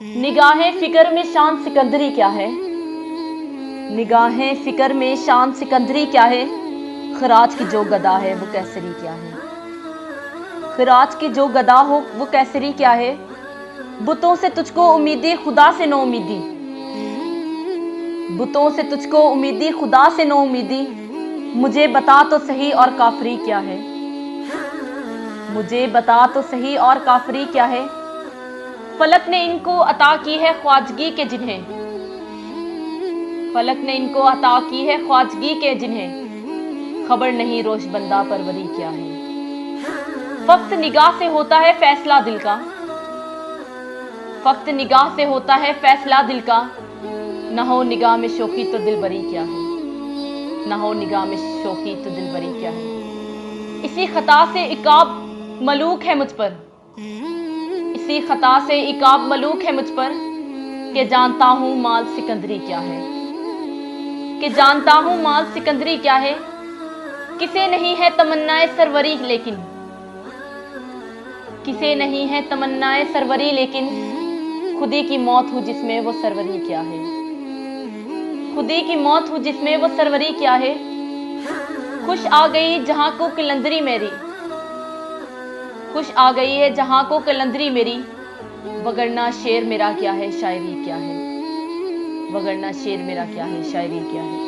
निगाहें फिक्र में शान सिकंदरी क्या है। निगाहें फिक्र में शान सिकंदरी क्या है। खराज की जो गदा है वो कैसरी क्या है। खराज की जो गदा हो वो कैसरी क्या है। बुतों से तुझको उम्मीदी खुदा से नो उम्मीदी। बुतों से तुझको उम्मीदी खुदा से नो उम्मीदी। मुझे बता तो सही और काफरी क्या है। मुझे बता तो सही और काफरी क्या है। फलक ने इनको अता की है ख्वाजगी के जिन्हें। फलक ने इनको अता की है ख्वाजगी के जिन्हें। खबर नहीं रोश बंदा परवरी क्या है। फक्त निगाह से होता है फैसला दिल का। फक्त निगाह से होता है फैसला दिल का। न हो निगाह में शौकी तो दिलबरी क्या है। न हो निगाह में शौकी तो दिलबरी क्या है। इसी खता से इकाब मलूक है मुझ पर। इसी खता से इकाब मलूक है मुझ पर। कि जानता हूं माल सिकंदरी क्या है। कि जानता हूं माल सिकंदरी क्या है। किसे नहीं है तमन्नाए सरवरी लेकिन। किसे नहीं है तमन्नाए सरवरी लेकिन। खुदी की मौत हो जिसमें वो सरवरी क्या है। खुदी की मौत हो जिसमें वो सरवरी क्या है। खुश आ गई जहां को कलंदरी मेरी। खुश आ गई है जहां को कलंदरी मेरी। वगरना शेर मेरा क्या है शायरी क्या है। वगरना शेर मेरा क्या है शायरी क्या है।